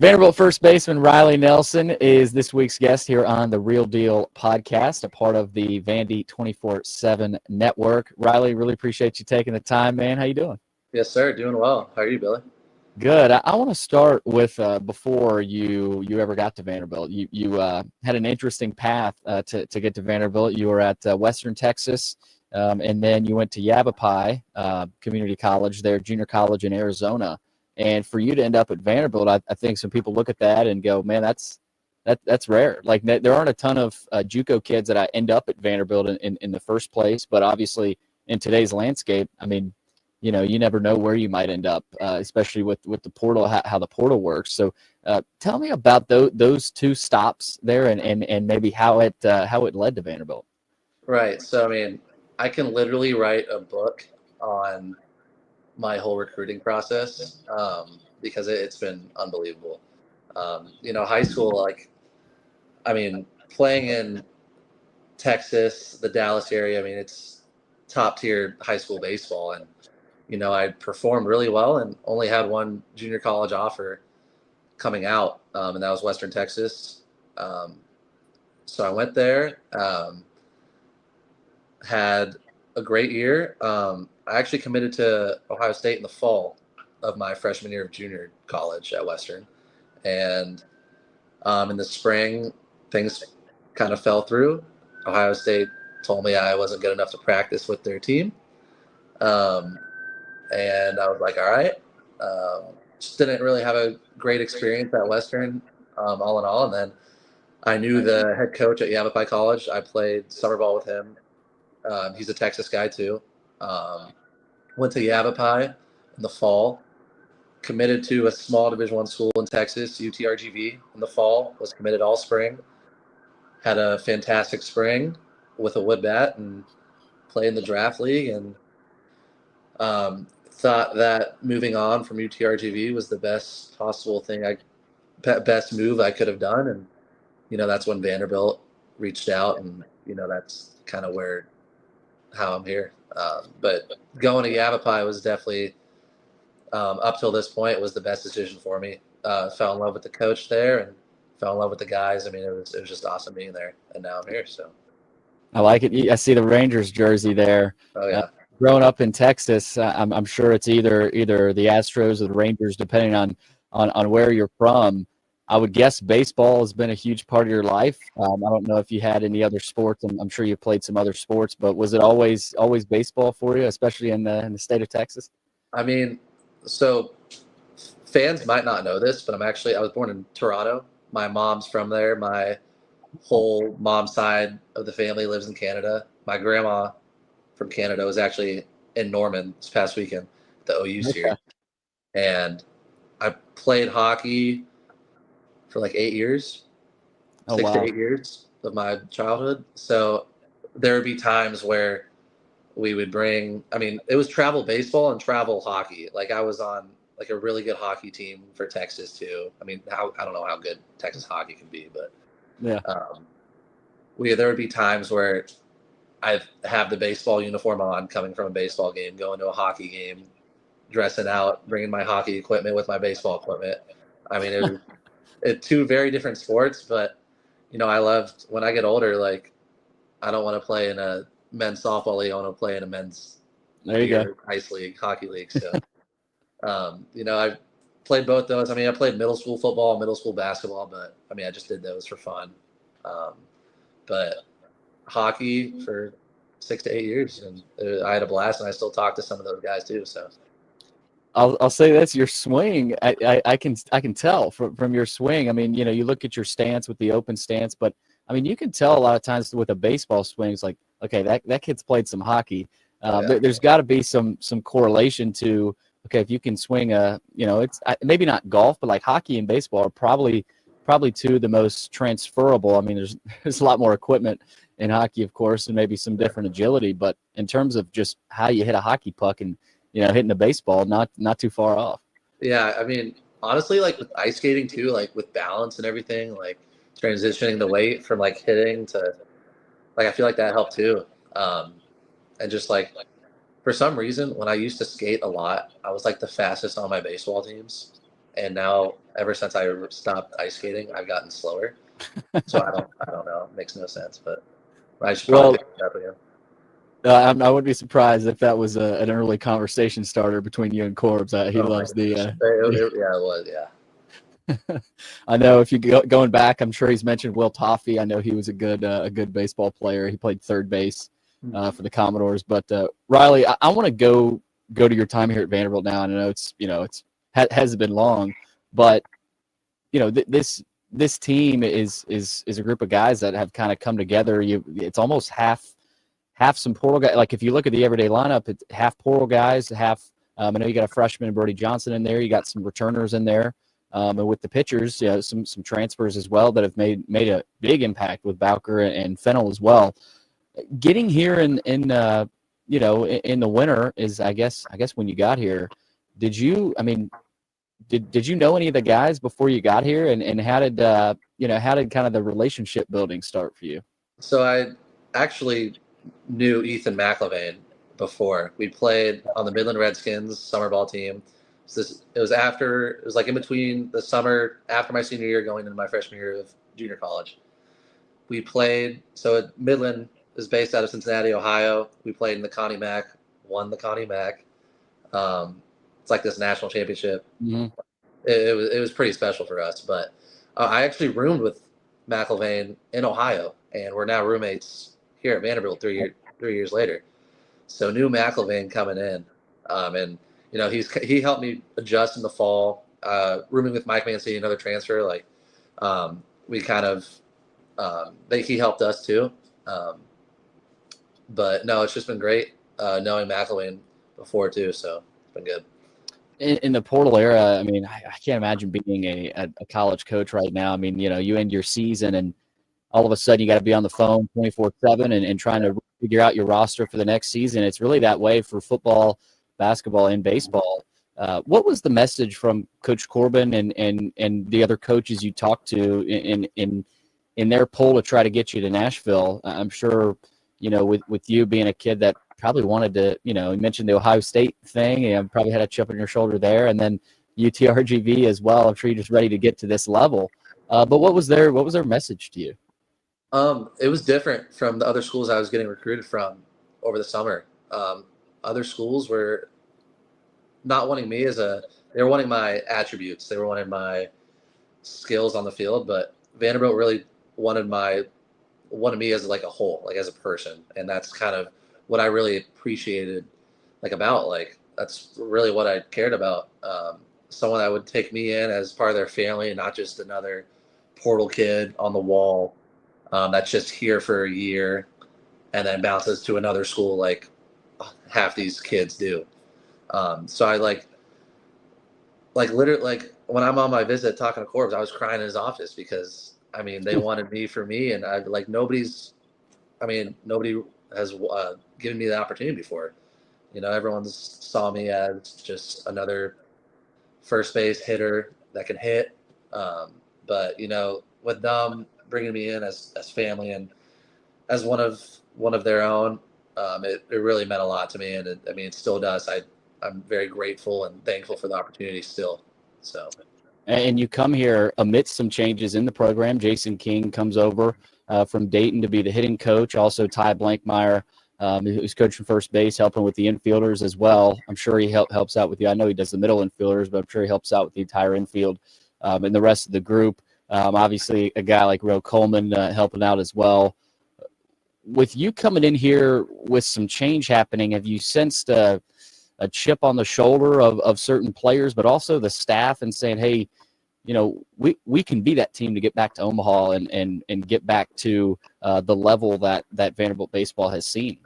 Vanderbilt first baseman Riley Nelson is this week's guest here on the Real Deal podcast, a part of the Vandy 24/7 network. Riley, really appreciate you taking the time, man. How you doing? Yes, sir. Doing well. How are you, Billy? Good. I want to start with before you ever got to Vanderbilt. You had an interesting path to get to Vanderbilt. You were at Western Texas, and then you went to Yavapai Community College, their junior college in Arizona. And for you to end up at Vanderbilt, I think some people look at that and go, man, that's rare. Like there aren't a ton of JUCO kids that I end up at Vanderbilt in the first place. But obviously, in today's landscape, I mean, you know, you never know where you might end up, especially with the portal, how the portal works. So tell me about those two stops there and maybe how it led to Vanderbilt. Right. So, I mean, I can literally write a book on my whole recruiting process because it's been unbelievable. High school, I mean, playing in Texas, the Dallas area, I mean, it's top tier high school baseball. And, I performed really well and only had one junior college offer coming out, and that was Western Texas. So I went there, had a great year. I actually committed to Ohio State in the fall of my freshman year of junior college at Western. And in the spring, things kind of fell through. Ohio State told me I wasn't good enough to practice with their team. And I was like, all right. Just didn't really have a great experience at Western, all in all. And then I knew the head coach at Yavapai College. I played summer ball with him. He's a Texas guy too. Went to Yavapai in the fall, committed to a small Division I school in Texas, UTRGV in the fall, was committed all spring, had a fantastic spring with a wood bat and played in the draft league, and thought that moving on from UTRGV was the best possible thing, best move I could have done. And, that's when Vanderbilt reached out, and, that's kind of how I'm here. But going to Yavapai was definitely, up till this point, was the best decision for me. Fell in love with the coach there and fell in love with the guys. I mean, it was just awesome being there, and now I'm here. So I like it. I see the Rangers jersey there. Oh yeah. Growing up in Texas, I'm sure it's either the Astros or the Rangers, depending on where you're from. I would guess baseball has been a huge part of your life. I don't know if you had any other sports. I'm sure you played some other sports, but was it always baseball for you, especially in the state of Texas? I mean, so fans might not know this, but I was born in Toronto. My mom's from there. My whole mom's side of the family lives in Canada. My grandma from Canada was actually in Norman this past weekend, the OU series. And I played hockey for like 8 years, 6 to 8 years of my childhood. So there would be times where we would it was travel baseball and travel hockey. Like I was on like a really good hockey team for Texas too. I mean, I don't know how good Texas hockey can be, but yeah. There would be times where I'd have the baseball uniform on, coming from a baseball game, going to a hockey game, dressing out, bringing my hockey equipment with my baseball equipment. I mean, it was two very different sports, but I loved, when I get older, like I don't want to play in a men's softball league. I want to play in a men's ice league, hockey league. So, I played both those. I mean, I played middle school football, middle school basketball, but I mean, I just did those for fun. But hockey for 6 to 8 years, and I had a blast, and I still talk to some of those guys too. So I'll say that's your swing. I can tell from your swing. I mean, you look at your stance with the open stance, but I mean, you can tell a lot of times with a baseball swing, it's like, okay, that kid's played some hockey. There's got to be some correlation to, okay, if you can swing it's maybe not golf, but like hockey and baseball are probably two of the most transferable. I mean, there's a lot more equipment in hockey, of course, and maybe some different agility, but in terms of just how you hit a hockey puck and hitting the baseball, not too far off. Yeah, I mean, honestly, like with ice skating too, like with balance and everything, like transitioning the weight from like hitting to, like, I feel like that helped too. And just like, for some reason, when I used to skate a lot, I was like the fastest on my baseball teams. And now, ever since I stopped ice skating, I've gotten slower. So I don't know. It makes no sense, but I should probably Well, pick it up again. I wouldn't be surprised if that was an early conversation starter between you and Corbs. He Oh my loves gosh. Yeah, it was. Yeah. I know if you going back, I'm sure he's mentioned Will Toffee. I know he was a good baseball player. He played third base for the Commodores. But Riley, I want to go to your time here at Vanderbilt now. And I know it's hasn't been long, but this team is a group of guys that have kind of come together. It's almost half some portal guys. Like if you look at the everyday lineup, it's half portal guys, half. I know you got a freshman, Brody Johnson, in there. You got some returners in there. And with the pitchers, some transfers as well that have made a big impact with Bowker and Fennell as well. Getting here in the winter is, I guess when you got here, did you know any of the guys before you got here, and how did kind of the relationship building start for you? So I actually knew Ethan McIlvaine before. We played on the Midland Redskins summer ball team. It was like in between the summer after my senior year going into my freshman year of junior college. We played, so Midland is based out of Cincinnati, Ohio. We played in the Connie Mac, won the Connie Mac. It's like this national championship. Mm-hmm. It was pretty special for us. But I actually roomed with McIlvaine in Ohio, and we're now roommates here at Vanderbilt 3 years later. So knew McIlvaine coming in, and he helped me adjust in the fall. Rooming with Mike Mancini, another transfer, like we kind of he helped us too. But no, it's just been great knowing McIlvaine before too. So it's been good. In the portal era, I mean, I can't imagine being a college coach right now. I mean, you end your season and all of a sudden you got to be on the phone 24/7 and trying to figure out your roster for the next season. It's really that way for football, basketball, and baseball. What was the message from Coach Corbin and the other coaches you talked to in their pull to try to get you to Nashville? I'm sure, with you being a kid that probably wanted to, you mentioned the Ohio State thing, and probably had a chip on your shoulder there, and then UTRGV as well. I'm sure you're just ready to get to this level. But what was their message to you? It was different from the other schools I was getting recruited from over the summer. Other schools were not wanting me they were wanting my attributes. They were wanting my skills on the field, but Vanderbilt really wanted me as like a whole, like as a person. And that's kind of what I really appreciated, that's really what I cared about. Someone that would take me in as part of their family and not just another portal kid on the wall. That's just here for a year and then bounces to another school like half these kids do. So I literally, when I'm on my visit talking to Corbs, I was crying in his office because they wanted me for me, and nobody has given me the opportunity before. Everyone saw me as just another first base hitter that can hit. But with them bringing me in as family and as one of their own, it really meant a lot to me, and it still does. I'm very grateful and thankful for the opportunity still. So. And you come here amidst some changes in the program. Jason King comes over from Dayton to be the hitting coach. Also, Ty Blankmeyer, who's coaching first base, helping with the infielders as well. I'm sure he helps out with you. I know he does the middle infielders, but I'm sure he helps out with the entire infield and the rest of the group. Obviously, a guy like Ro Coleman helping out as well. With you coming in here with some change happening, have you sensed a chip on the shoulder of certain players, but also the staff, and saying, hey, we can be that team to get back to Omaha and get back to the level that Vanderbilt baseball has seen?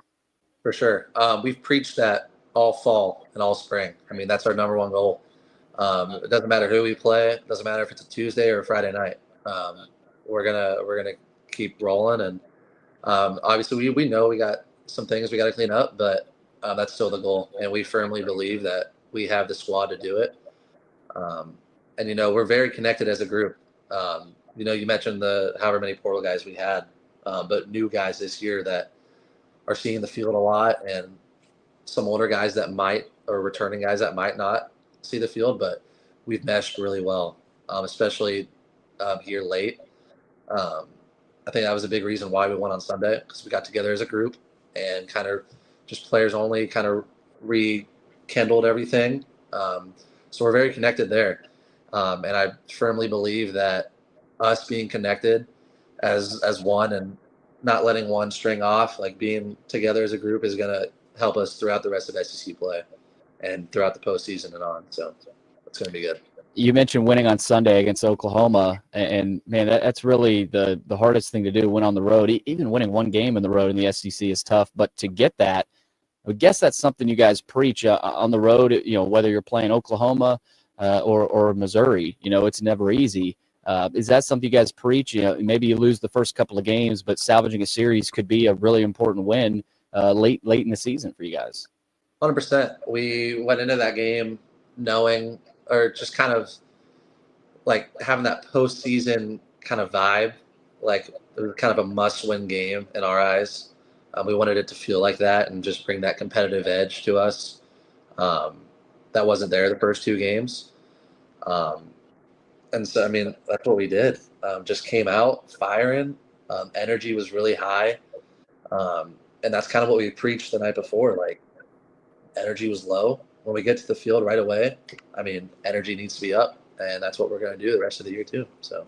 For sure. We've preached that all fall and all spring. That's our number one goal. It doesn't matter who we play. It doesn't matter if it's a Tuesday or a Friday night. We're gonna keep rolling, and obviously we know we got some things we got to clean up, but that's still the goal, and we firmly believe that we have the squad to do it. And we're very connected as a group. You mentioned the however many portal guys we had, but new guys this year that are seeing the field a lot, and some older guys that might, or returning guys that might not see the field, but we've meshed really well, especially here late. I think that was a big reason why we won on Sunday, because we got together as a group and kind of just players only kind of rekindled everything. So we're very connected there. And I firmly believe that us being connected as one and not letting one string off, like being together as a group, is going to help us throughout the rest of SEC play and throughout the postseason and on. So it's going to be good. You mentioned winning on Sunday against Oklahoma, and man, that's really the hardest thing to do, win on the road. Even winning one game in the road in the SEC is tough, but to get that, I would guess that's something you guys preach on the road, whether you're playing Oklahoma or Missouri, it's never easy. Is that something you guys preach? Maybe you lose the first couple of games, but salvaging a series could be a really important win late in the season for you guys. 100%. We went into that game knowing, or just kind of like having that postseason kind of vibe, like it was kind of a must-win game in our eyes. We wanted it to feel like that and just bring that competitive edge to us. That wasn't there the first two games. And so, I mean, that's what we did. Just came out firing. Energy was really high. And that's kind of what we preached the night before. Like, energy was low. When we get to the field right away, I mean, energy needs to be up. And that's what we're going to do the rest of the year, too. So,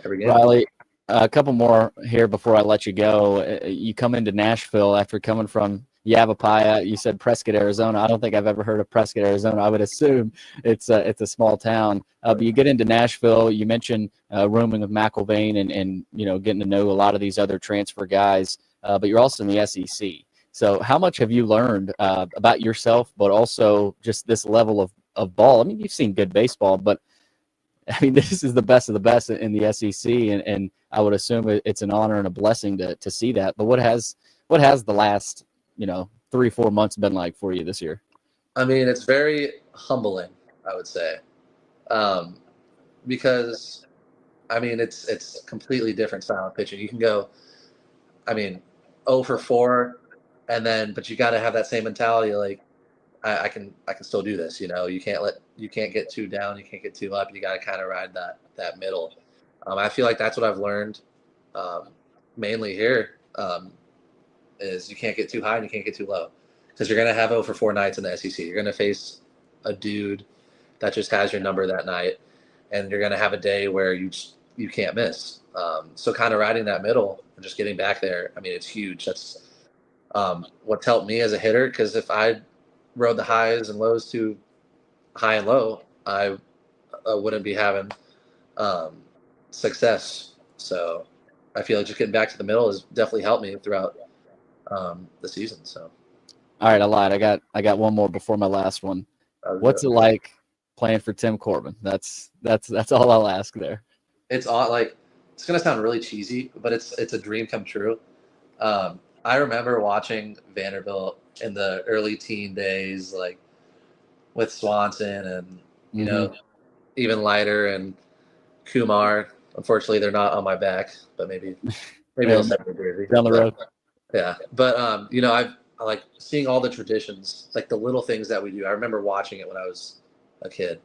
every game. Riley, a couple more here before I let you go. You come into Nashville after coming from Yavapai. You said Prescott, Arizona. I don't think I've ever heard of Prescott, Arizona. I would assume it's a small town. But you get into Nashville. You mentioned rooming with McElvain and getting to know a lot of these other transfer guys. But you're also in the SEC. So how much have you learned about yourself, but also just this level of ball? I mean, you've seen good baseball, but I mean, this is the best of the best in the SEC, and I would assume it's an honor and a blessing to see that. But what has the last 3-4 months been like for you this year? I mean, it's very humbling, I would say, because I mean it's completely different style of pitching. You can go, I mean, 0 for 4, but you got to have that same mentality. Like, I can still do this. You can't get too down, you can't get too up. You got to kind of ride that middle. I feel like that's what I've learned, mainly here, is you can't get too high and you can't get too low, because you're gonna have 0 for 4 nights in the SEC. You're gonna face a dude that just has your number that night, and you're gonna have a day where you can't miss. So kind of riding that middle and just getting back there. I mean, it's huge. That's what's helped me as a hitter, because if I rode the highs and lows too high and low, I wouldn't be having success. So I feel like just getting back to the middle has definitely helped me throughout the season. So, all right, I lied. I got one more before my last one. What's it like playing for Tim Corbin? That's all I'll ask there. It's all, like, it's gonna sound really cheesy, but it's a dream come true. I remember watching Vanderbilt in the early teen days, like with Swanson and even Leiter and Kumar. Unfortunately, they're not on my back, but maybe they'll send me a jersey down the road. Yeah, but I like seeing all the traditions, like the little things that we do. I remember watching it when I was a kid.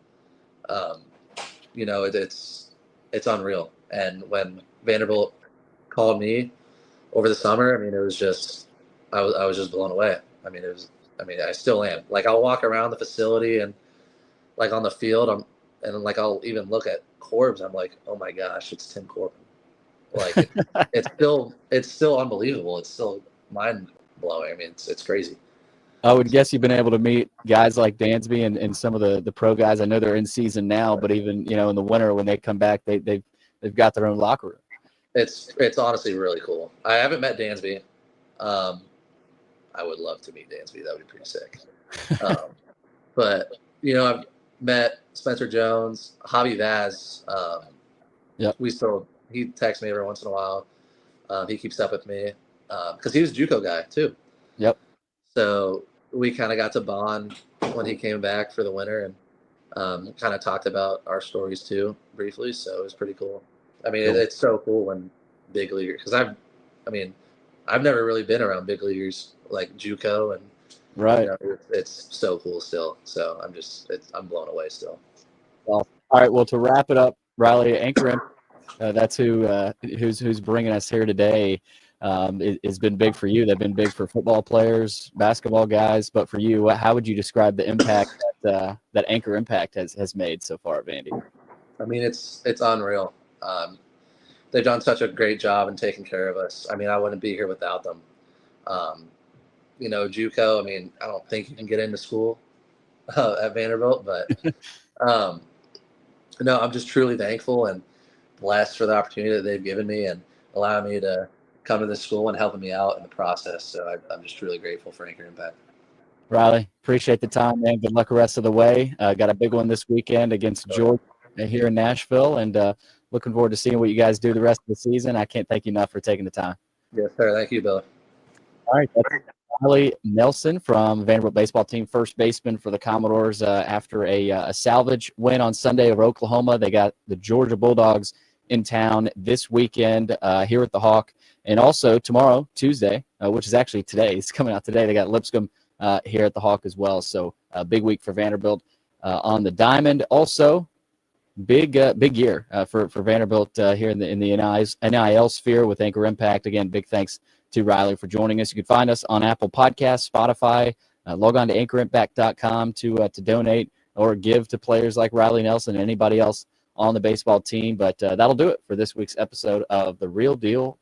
It's unreal. And when Vanderbilt called me over the summer, I mean, it was just I was just blown away. I mean, I still am. Like, I'll walk around the facility and like on the field, I'll even look at Corbs. I'm like, oh my gosh, it's Tim Corbin. Like, it's still unbelievable. It's still mind blowing. I mean, it's crazy. I would guess you've been able to meet guys like Dansby and some of the pro guys. I know they're in season now, but even in the winter when they come back, they've got their own locker room. It's honestly really cool. I haven't met Dansby. I would love to meet Dansby. That would be pretty sick. But I've met Spencer Jones, Javi Vaz. Yep. He texts me every once in a while. He keeps up with me because he was a JUCO guy too. Yep. So we kind of got to bond when he came back for the winter, and kind of talked about our stories too briefly. So it was pretty cool. I mean, Cool. It's so cool when big leaguers, because I've never really been around big leaguers like JUCO, and right. It's so cool still. So I'm blown away still. Well, all right. Well, to wrap it up, Riley, Anchor Impact, that's who's bringing us here today. It's been big for you. They've been big for football players, basketball guys, but for you, how would you describe the impact that Anchor Impact has made so far at Vandy? I mean, it's unreal. They've done such a great job in taking care of us. I mean, I wouldn't be here without them. JUCO. I mean, I don't think you can get into school at Vanderbilt, but no, I'm just truly thankful and blessed for the opportunity that they've given me and allowing me to come to this school and helping me out in the process. So I'm just really grateful for Anchor Impact. Riley, appreciate the time, man. Good luck the rest of the way. Got a big one this weekend against Georgia here in Nashville, and looking forward to seeing what you guys do the rest of the season. I can't thank you enough for taking the time. Yes, sir. Thank you, Billy. All right. That's Riley Nelson from Vanderbilt baseball team, first baseman for the Commodores after a salvage win on Sunday over Oklahoma. They got the Georgia Bulldogs in town this weekend here at the Hawk. And also tomorrow, Tuesday, which is actually today. It's coming out today. They got Lipscomb here at the Hawk as well. So a big week for Vanderbilt on the diamond. Also, big year for Vanderbilt here in the NIL sphere with Anchor Impact. Again, big thanks to Riley for joining us. You can find us on Apple Podcasts, Spotify. Log on to anchorimpact.com to donate or give to players like Riley Nelson and anybody else on the baseball team. But that'll do it for this week's episode of The Real Deal